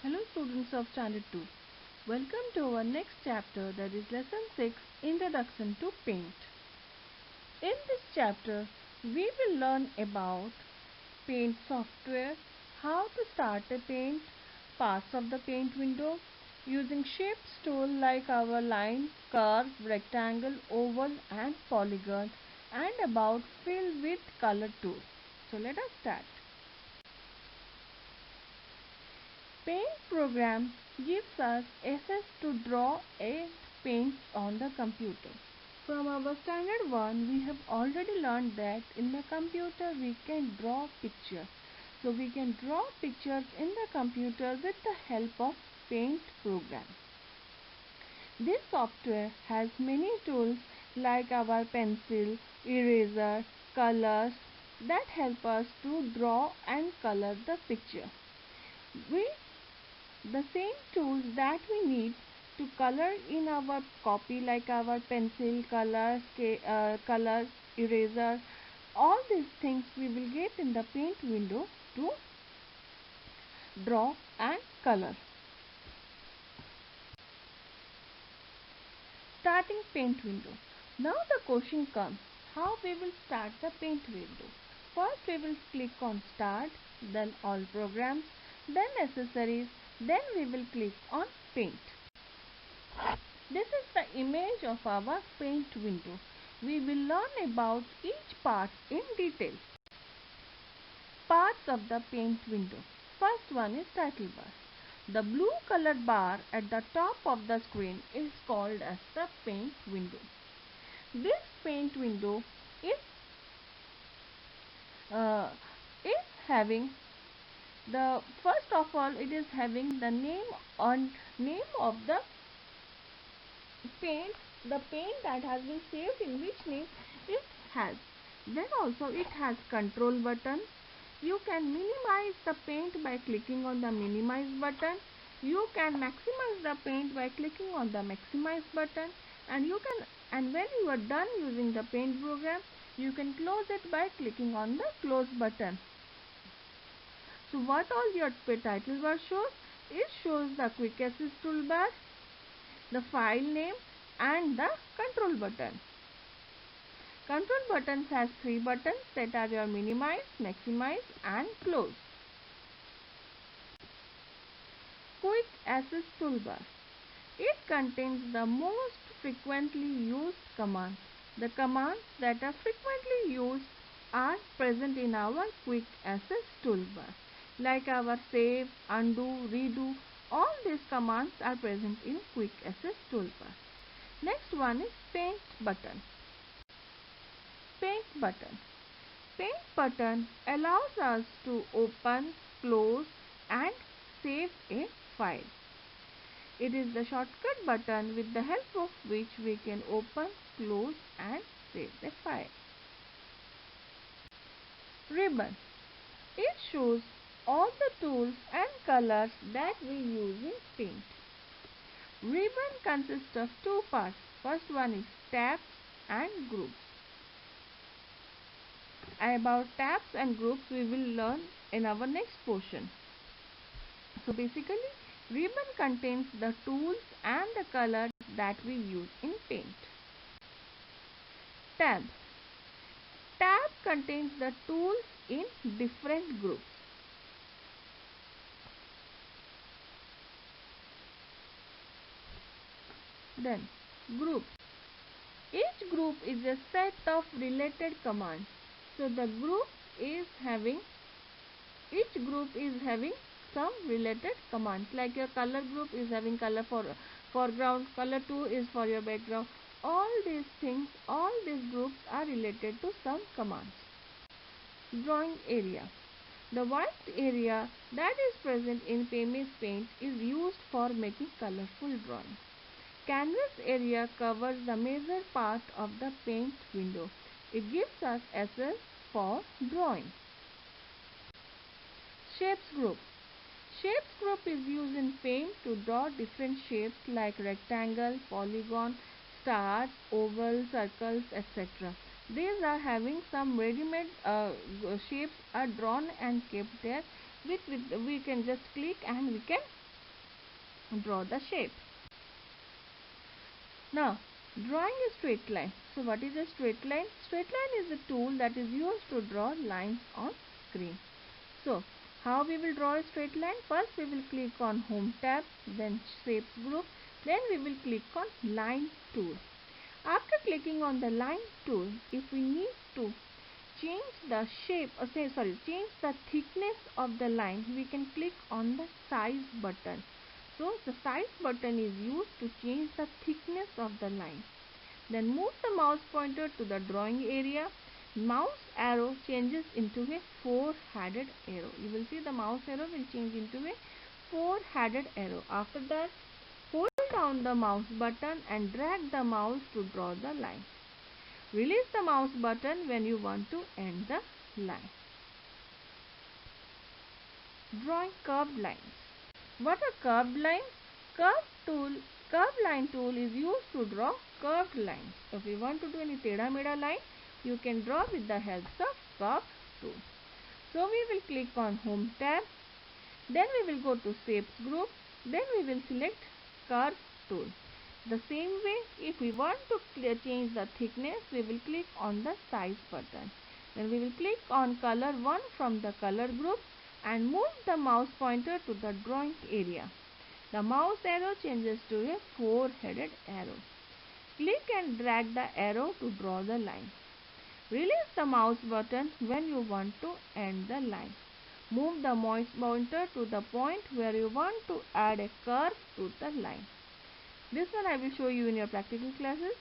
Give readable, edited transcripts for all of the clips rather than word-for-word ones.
Hello students of Standard 2. Welcome to our next chapter, that is Lesson 6, Introduction to Paint. In this chapter, we will learn about Paint software, how to start a paint, parts of the paint window, using shapes tool like our line, curve, rectangle, oval and polygon, and about fill with color tool. So let us start. Paint program gives us access to draw and paint on the computer. From our standard 1, we have already learned that in the computer we can draw pictures. So we can draw pictures in the computer with the help of paint program. This software has many tools like our pencil, eraser, colors that help us to draw and color the picture. The same tools that we need to color in our copy like our pencil, colors, eraser, all these things we will get in the paint window to draw and color. Starting paint window. Now the question comes, how we will start the paint window. First we will click on start, then all programs, then accessories, then we will click on paint. This is the image of our paint window. We will learn about each part in detail. Parts of the paint window. First one is title bar. The blue colored bar at the top of the screen is called as the paint window. This paint window is having the first of all it is having the name of the paint that has been saved, in which name it has. Then also it has control button. You can minimize the paint by clicking on the minimize button. You can maximize the paint by clicking on the maximize button, and when you are done using the paint program, you can close it by clicking on the close button. So what all your title bar shows? It shows the quick access toolbar, the file name and the control button. Control buttons has 3 buttons, that are your minimize, maximize and close. Quick access toolbar. It contains the most frequently used commands. The commands that are frequently used are present in our quick access toolbar. Like our save, undo, redo, all these commands are present in quick access toolbar. Next one is paint button. Paint button. Paint button allows us to open, close and save a file. It is the shortcut button with the help of which we can open, close and save the file. Ribbon. It shows all the tools and colors that we use in paint. Ribbon consists of 2 parts. First one is tabs and groups. About tabs and groups we will learn in our next portion. So basically, ribbon contains the tools and the colors that we use in paint. Tab. Tab contains the tools in different groups. Then group. Each group is a set of related commands. So each group is having some related commands. Like your color group is having color for foreground, color 2 is for your background. All these groups are related to some commands. Drawing area. The white area that is present in MS Paint is used for making colorful drawings. Canvas area covers the major part of the paint window. It gives us access for drawing. Shapes group. Shapes group is used in paint to draw different shapes like rectangle, polygon, stars, oval, circles, etc. These are having some ready-made shapes are drawn and kept there, which we can just click and we can draw the shape. Now, drawing a straight line. So, what is a straight line? Straight line is a tool that is used to draw lines on screen. So, how we will draw a straight line? First, we will click on Home tab, then Shapes group, then we will click on Line tool. After clicking on the line tool, if we need to change the shape, change the thickness of the line, we can click on the size button. So the size button is used to change the thickness of the line. Then move the mouse pointer to the drawing area. Mouse arrow changes into a four-headed arrow. You will see the mouse arrow will change into a four-headed arrow. After that, hold down the mouse button and drag the mouse to draw the line. Release the mouse button when you want to end the line. Drawing curved lines. What are curved lines? Curved line tool is used to draw curved lines. If you want to do any teda meda line, you can draw with the help of curve tool. So we will click on Home tab, then we will go to Shapes group, then we will select Curve tool. The same way, if we want to change the thickness, we will click on the Size button. Then we will click on Color 1 from the Color group and move the mouse pointer to the drawing area. The mouse arrow changes to a four-headed arrow. Click and drag the arrow to draw the line. Release the mouse button when you want to end the line. Move the mouse pointer to the point where you want to add a curve to the line. This one I will show you in your practical classes.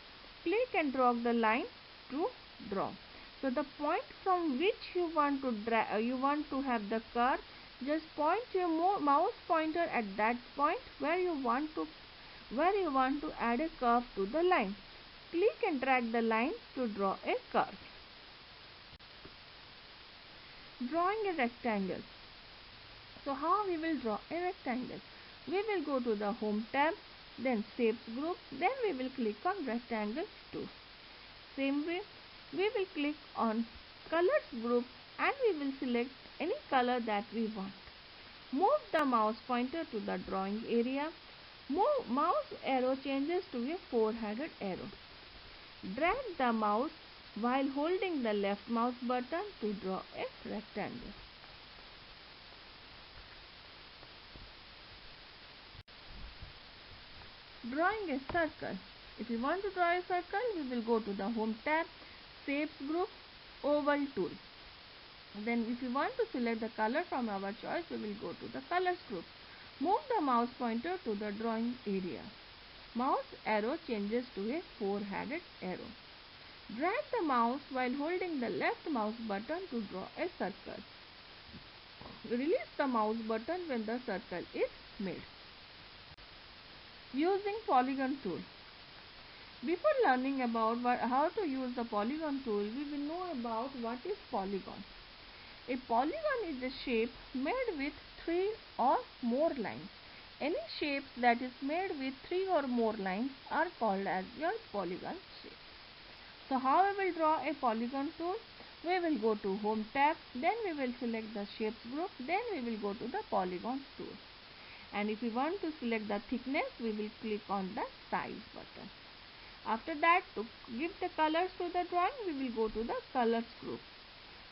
Click and drag the line to draw. So the point from which you want to have the curve, just point your mouse pointer at that point where you want to add a curve to the line. Click and drag the line to draw a curve. Drawing a rectangle. So how we will draw a rectangle? We will go to the Home tab, then Shapes group, then we will click on Rectangle tool. Same way, we will click on Colors group and we will select any color that we want. Move the mouse pointer to the drawing area. Mouse arrow changes to a four-headed arrow. Drag the mouse while holding the left mouse button to draw a rectangle. Drawing a circle. If you want to draw a circle, we will go to the Home tab, Shapes group, Oval tool. Then if you want to select the color from our choice, we will go to the Colors group. Move the mouse pointer to the drawing area. Mouse arrow changes to a four-headed arrow. Drag the mouse while holding the left mouse button to draw a circle. Release the mouse button when the circle is made. Using polygon tool. Before learning about how to use the polygon tool, we will know about what is polygon. A polygon is a shape made with three or more lines. Any shapes that is made with three or more lines are called as your polygon shape. So how we will draw a polygon tool? We will go to Home tab, then we will select the Shapes group, then we will go to the Polygon tool. And if we want to select the thickness, we will click on the Size button. After that, to give the colors to the drawing, we will go to the Colors group.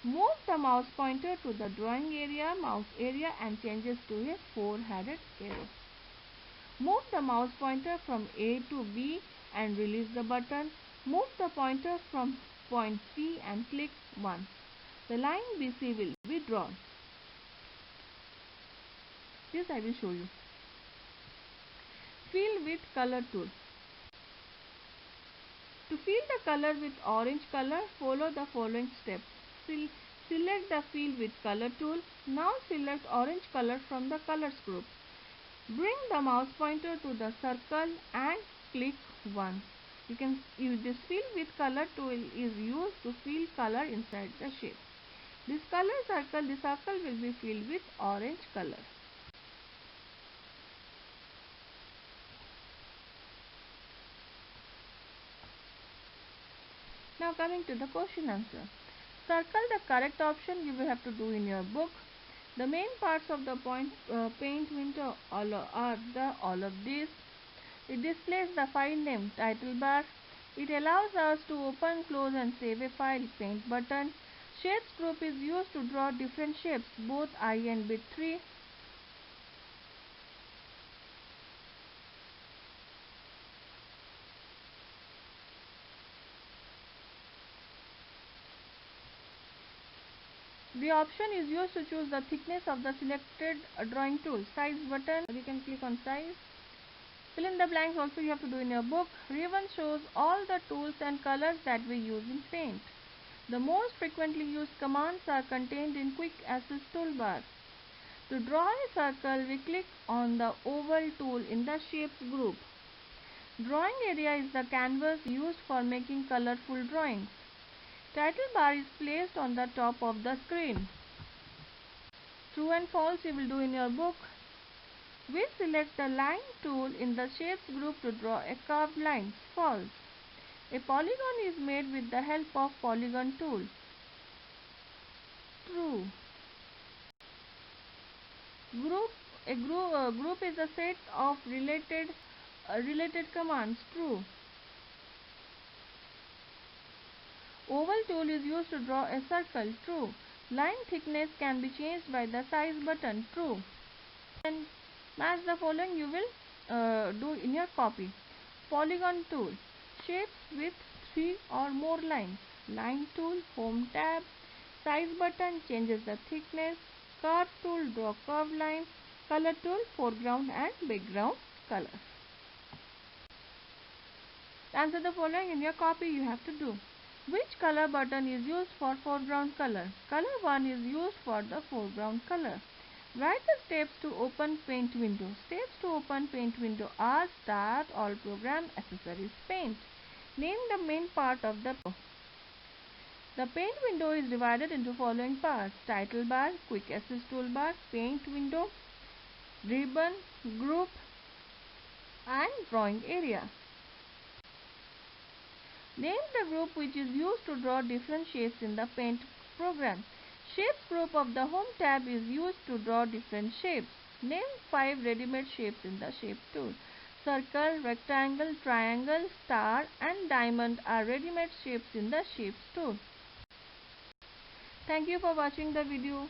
Move the mouse pointer to the drawing area, mouse area, and changes to a four-headed arrow. Move the mouse pointer from A to B and release the button. Move the pointer from point C and click once. The line BC will be drawn. This I will show you. Fill with color tool. To fill the color with orange color, follow the following steps. Select the Fill with color tool. Now select orange color from the Colors group. Bring the mouse pointer to the circle and click once. You can use this Fill with color tool is used to fill color inside the shape. The circle will be filled with orange color. Now coming to the question answer. Circle the correct option you will have to do in your book. The main parts of the paint window are all of these. It displays the file name title bar. It allows us to open, close and save a file. Paint button. Shapes group is used to draw different shapes, both eye and bit 3. The option is used to choose the thickness of the selected drawing tool. Size button, you can click on size. Fill in the blanks also you have to do in your book. Ribbon shows all the tools and colors that we use in paint. The most frequently used commands are contained in Quick Access toolbar. To draw a circle, we click on the oval tool in the shapes group. Drawing area is the canvas used for making colorful drawings. Title bar is placed on the top of the screen. True and false you will do in your book. We select the line tool in the shapes group to draw a curved line. False. A polygon is made with the help of polygon tool. True. Group is a set of related commands. True. Oval tool is used to draw a circle. True. Line thickness can be changed by the size button. True. And match the following you will do in your copy. Polygon tool. Shapes with 3 or more lines. Line tool. Home tab. Size button changes the thickness. Curve tool. Draw curved line. Color tool. Foreground and background color. Answer the following in your copy you have to do. Which color button is used for foreground color? Color 1 is used for the foreground color. Write the steps to open paint window. Steps to open paint window are Start, All Program, Accessories, Paint. Name the main part of the paint window is divided into following parts: title bar, quick access toolbar, paint window, ribbon, group and drawing area. Name the group which is used to draw different shapes in the paint program. Shapes group of the home tab is used to draw different shapes. Name 5 ready-made shapes in the shape tool. Circle, rectangle, triangle, star and diamond are ready-made shapes in the shapes tool. Thank you for watching the video.